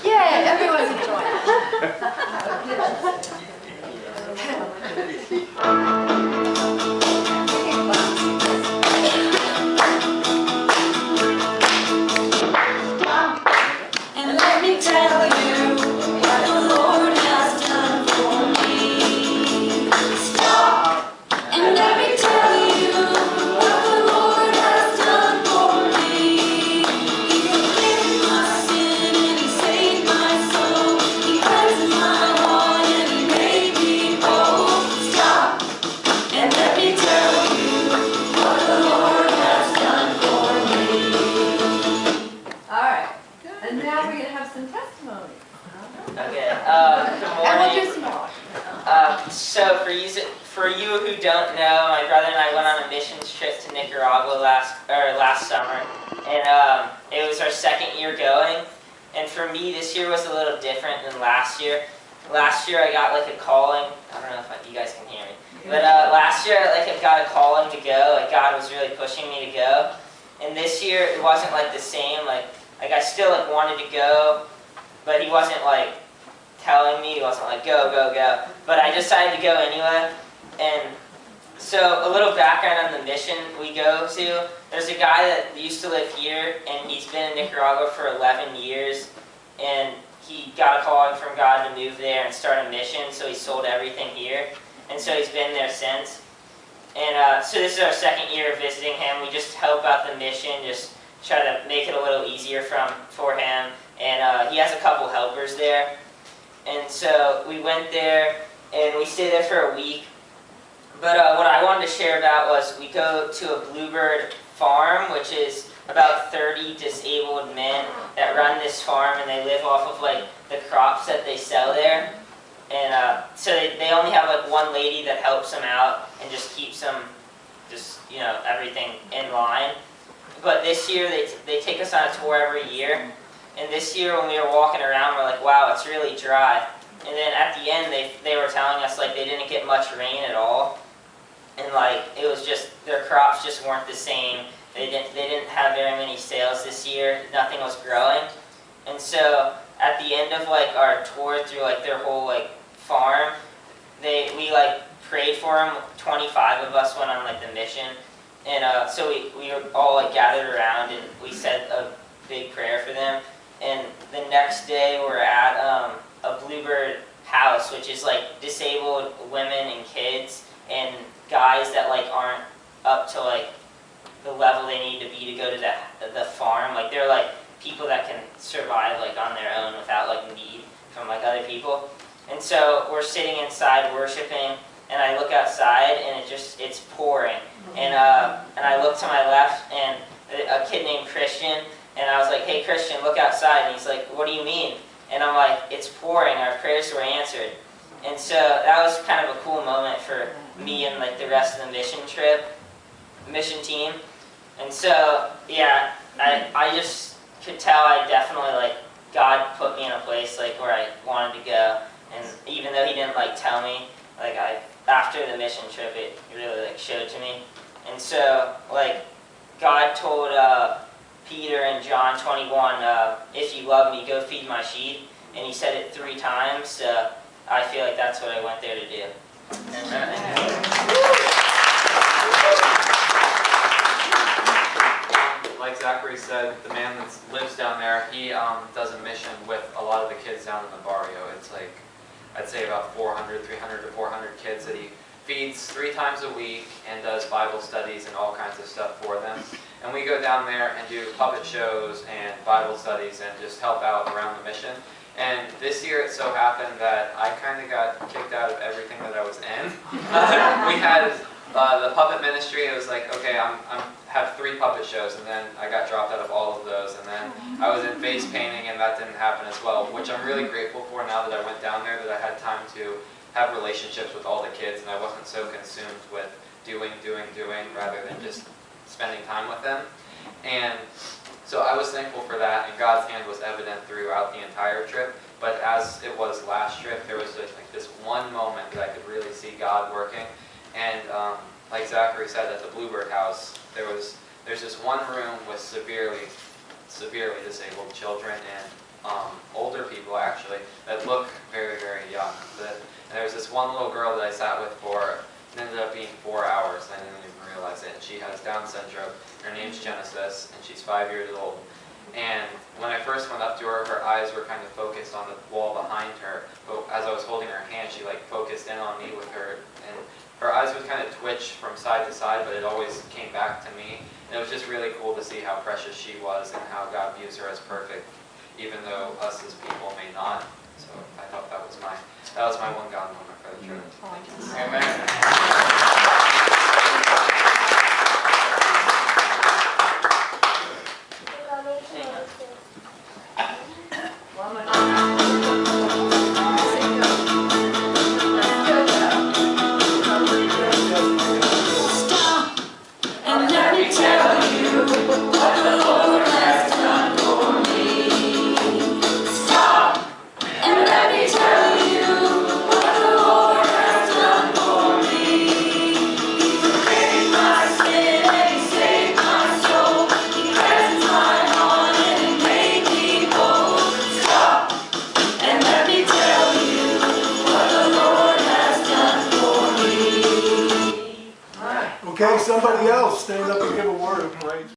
Yeah, everyone's enjoying And let me tell you what the Lord has done for me. Stop and let me tell you what the Lord has done for me. He forgave my sin and He saved my soul. He cleansed my heart and He made me whole. Stop and let me tell you what the Lord has done for me. All right. And now we're going to have some testimony. Okay, good And we'll do morning. some more. So for you who don't know, my brother and I went on a missions trip to Nicaragua last summer, and it was our second year going. And for me, this year was a little different than last year. Last year I got like a calling. I don't know if you guys can hear me, but last year I got a calling to go. Like God was really pushing me to go. And this year it wasn't like the same. Like I still wanted to go, but He wasn't like telling me. He wasn't like go, go, go. But I decided to go anyway. And so a little background on the mission we go to. There's a guy that used to live here, and he's been in Nicaragua for 11 years. And he got a calling from God to move there and start a mission, so he sold everything here. And so he's been there since. And so this is our second year of visiting him. We just help out the mission, just try to make it a little easier for him. And he has a couple helpers there. And so we went there, and we stayed there for a week. But what I wanted to share about was we go to a bluebird farm, which is about 30 disabled men that run this farm, and they live off of like the crops that they sell there. And so they only have like one lady that helps them out and just keeps them, everything in line. But this year they take us on a tour every year. And this year when we were walking around, we're like, wow, it's really dry. And then at the end they were telling us like they didn't get much rain at all. And like it was just, their crops just weren't the same. They didn't have very many sales this year. Nothing was growing. And so at the end of like our tour through like their whole like farm, we like prayed for them. 25 of us went on like the mission. And so we were all like gathered around, and we said a big prayer for them. And the next day we're at a bluebird house, which is like disabled women and kids and guys that like aren't up to like the level they need to be to go to the farm. Like they're like people that can survive like on their own without like need from like other people. And so we're sitting inside worshiping, and I look outside, and it's pouring. And I look to my left, and a kid named Christian, and I was like, hey Christian, look outside. And he's like, what do you mean? And I'm like, it's pouring, our prayers were answered. And so that was kind of a cool moment for me and like the rest of the mission team. And so, yeah, I just could tell I definitely like, God put me in a place like where I wanted to go. And even though He didn't like tell me, like after the mission trip, it really like showed to me. And so like God told Peter in John 21, if you love me, go feed my sheep. And He said it 3 times, so I feel like that's what I went there to do. Like Zachary said, the man that lives down there, he does a mission with a lot of the kids down in the barrio. It's like, I'd say about 300 to 400 kids that he feeds 3 times a week and does Bible studies and all kinds of stuff for them. And we go down there and do puppet shows and Bible studies and just help out around the mission. And this year it so happened that I kind of got kicked out of everything that I was in. We had the puppet ministry. It was like, okay, I'm have 3 puppet shows, and then I got dropped out of all of those. And then I was in face painting, and that didn't happen as well, which I'm really grateful for now that I went down there, that I had time to have relationships with all the kids, and I wasn't so consumed with doing, rather than just spending time with them. And so I was thankful for that, and God's hand was evident throughout the entire trip. But as it was last trip, there was like this one moment that I could really see God working. And like Zachary said, at the Bluebird House, there's this one room with severely severely disabled children and older people actually that look very, very young. And there was this one little girl that I sat with for, it ended up being 4 hours, and I didn't even realize it. She has Down syndrome. Her name's Genesis, and she's 5 years old. And when I first went up to her, her eyes were kind of focused on the wall behind her. But as I was holding her hand, she like focused in on me with her, and her eyes would kind of twitch from side to side, but it always came back to me. And it was just really cool to see how precious she was and how God views her as perfect, even though us as people may not. So I thought that was my one God moment for the church. Thank you. Stop and let me tell you what the Lord has done for me. Stop and let me tell you what the Lord has done for me. He forgave my sin and He saved my soul. He cleansed my heart and He made me whole. Stop and let me tell you what the Lord has done for me. Okay, somebody else stand up and give a word of praise.